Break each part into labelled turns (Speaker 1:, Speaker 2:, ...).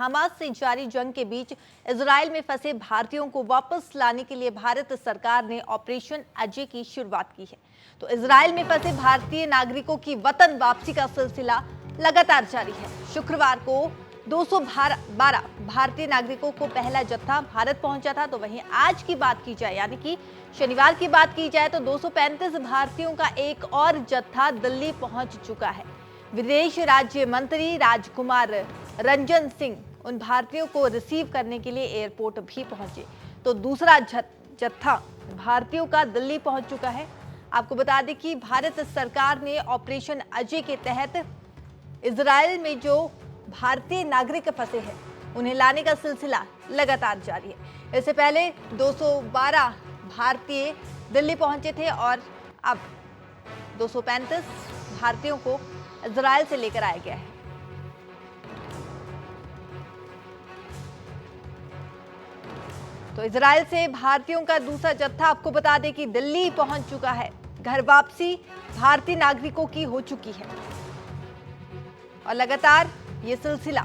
Speaker 1: Hamas से जारी जंग के बीच इजराइल में फंसे भारतीयों को वापस लाने के लिए भारत सरकार ने ऑपरेशन अजय की शुरुआत की है। तो इजराइल में फंसे भारतीय नागरिकों की वतन वापसी का सिलसिला लगातार जारी है। शुक्रवार को 212 भारतीय नागरिकों को पहला जत्था भारत पहुंचा था। तो वहीं आज की बात की जाए, यानी कि शनिवार की बात की जाए, तो 235 भारतीयों का एक और जत्था दिल्ली पहुंच चुका है। विदेश राज्य मंत्री राजकुमार रंजन सिंह उन भारतीयों को रिसीव करने के लिए एयरपोर्ट भी पहुंचे। तो दूसरा जत्था भारतीयों का दिल्ली पहुंच चुका है। आपको बता दें कि भारत सरकार ने ऑपरेशन अजय के तहत इजराइल में जो भारतीय नागरिक फंसे हैं उन्हें लाने का सिलसिला लगातार जारी है। इससे पहले 212 भारतीय दिल्ली पहुंचे थे और अब 235 भारतीयों को इजराइल से लेकर आया गया है। तो इजराइल से भारतीयों का दूसरा जत्था आपको बता दें कि दिल्ली पहुंच चुका है। घर वापसी भारतीय नागरिकों की हो चुकी है और लगातार ये सिलसिला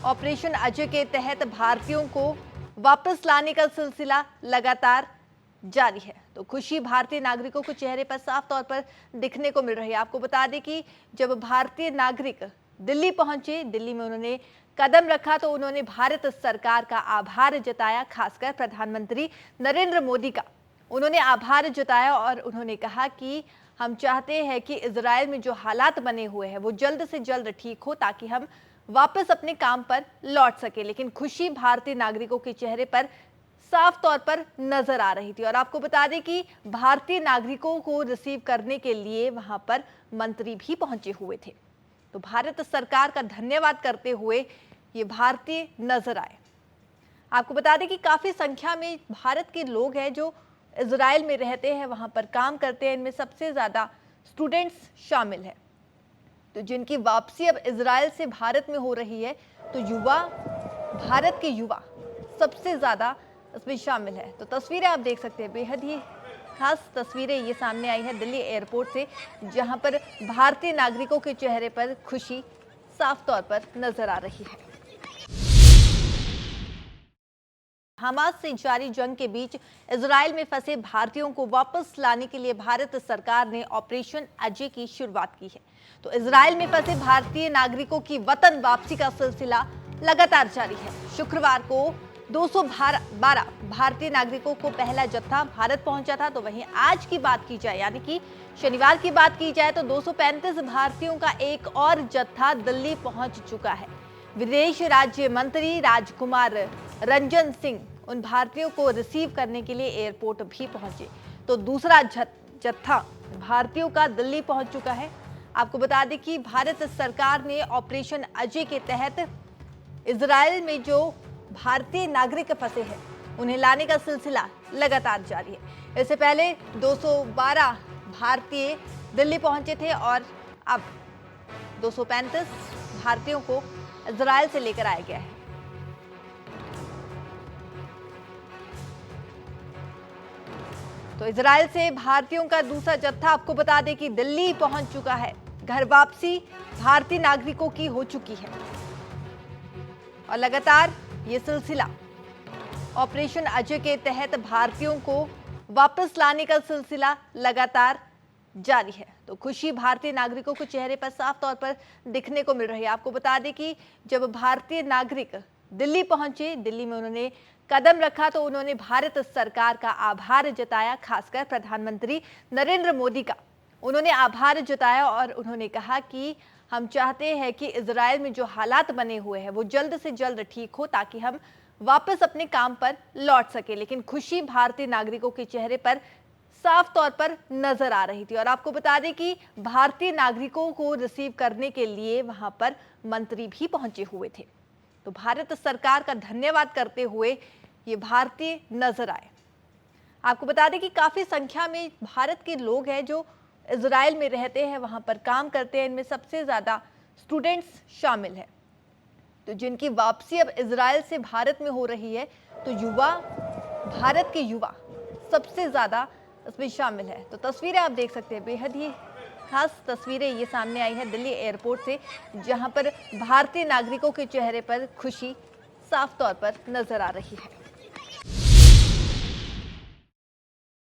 Speaker 1: ऑपरेशन अजय के तहत भारतीयों को वापस लाने का सिलसिला लगातार जारी है। तो खुशी भारतीय नागरिकों के चेहरे पर साफ तौर पर दिखने को मिल रही है। आपको बता दें कि जब भारतीय नागरिक दिल्ली पहुंचे, दिल्ली में उन्होंने कदम रखा, तो उन्होंने भारत सरकार का आभार जताया, खासकर प्रधानमंत्री नरेंद्र मोदी का उन्होंने आभार जताया और उन्होंने कहा कि हम चाहते हैं कि इजराइल में जो हालात बने हुए हैं वो जल्द से जल्द ठीक हो ताकि हम वापस अपने काम पर लौट सके। लेकिन खुशी भारतीय नागरिकों के चेहरे पर साफ तौर पर नजर आ रही थी। और आपको बता दें कि भारतीय नागरिकों को रिसीव करने के लिए वहां पर मंत्री भी पहुंचे हुए थे। तो भारत सरकार का धन्यवाद करते हुए ये भारतीय नजर आए। आपको बता दें कि काफी संख्या में भारत के लोग हैं जो इजराइल में रहते हैं, वहां पर काम करते हैं। इनमें सबसे ज्यादा स्टूडेंट्स शामिल हैं। तो जिनकी वापसी अब इजराइल से भारत में हो रही है, तो भारत के युवा सबसे ज्यादा इसमें शामिल है। तो तस्वीरें आप देख सकते हैं, बेहद ही खास तस्वीरें ये सामने आई है दिल्ली एयरपोर्ट से, जहां पर भारतीय नागरिकों के चेहरे पर खुशी साफ तौर पर नजर आ रही है। हमास से जारी जंग के बीच इजराइल में फंसे भारतीयों को वापस लाने के लिए भारत सरकार ने ऑपरेशन अजय की शुरुआत की है। तो इजराइल में फंसे भारतीय नागरिकों की वतन वापसी का सिलसिला लगातार जारी है। शुक्रवार को 212 भारतीय नागरिकों को पहला जत्था भारत पहुंचा था। तो वहीं आज की बात की जाए, यानी कि शनिवार की बात की जाए, तो 235 भारतीयों का एक और जत्था दिल्ली पहुंच चुका है। विदेश राज्य मंत्री राजकुमार रंजन सिंह उन भारतीयों को रिसीव करने के लिए एयरपोर्ट भी पहुंचे। तो दूसरा जत्था भारतीयों का दिल्ली पहुंच चुका है। आपको बता दें कि भारत सरकार ने ऑपरेशन अजय के तहत इजराइल में जो भारतीय नागरिक फंसे हैं उन्हें लाने का सिलसिला लगातार जारी है। इससे पहले 212 भारतीय दिल्ली पहुंचे थे और अब 235 भारतीयों को इजराइल से लेकर आया गया है। तो इजराइल से भारतीयों का दूसरा जत्था आपको बता दें कि दिल्ली पहुंच चुका है। घर वापसी भारतीय नागरिकों की हो चुकी है और लगातार ये सिलसिला ऑपरेशन अजय के तहत भारतीयों को वापस लाने का सिलसिला लगातार जारी है। तो खुशी भारतीय नागरिकों के चेहरे पर साफ तौर पर दिखने को मिल रही है। आपको बता दें कि जब भारतीय नागरिक दिल्ली पहुंचे, दिल्ली में उन्होंने कदम रखा, तो उन्होंने भारत सरकार का आभार जताया, खासकर प्रधानमंत्री नरेंद्र मोदी का उन्होंने आभार जताया और उन्होंने कहा कि हम चाहते हैं कि इजराइल में जो हालात बने हुए हैं वो जल्द से जल्द ठीक हो ताकि हम वापस अपने काम पर लौट सके। लेकिन खुशी भारतीय नागरिकों के चेहरे पर साफ तौर पर नजर आ रही थी। और आपको बता दें कि भारतीय नागरिकों को रिसीव करने के लिए वहां पर मंत्री भी पहुंचे हुए थे। तो भारत सरकार का धन्यवाद करते हुए ये भारतीय नजर आए। आपको बता दें कि काफी संख्या में भारत के लोग हैं जो इजराइल में रहते हैं, वहां पर काम करते हैं। इनमें सबसे ज्यादा स्टूडेंट्स शामिल हैं। तो जिनकी वापसी अब इजराइल से भारत में हो रही है, तो भारत के युवा सबसे ज्यादा इसमें शामिल है। तो तस्वीरें आप देख सकते हैं, बेहद ही खास तस्वीरें ये सामने आई है दिल्ली एयरपोर्ट से, जहां पर भारतीय नागरिकों के चेहरे पर खुशी साफ तौर पर नजर आ रही है।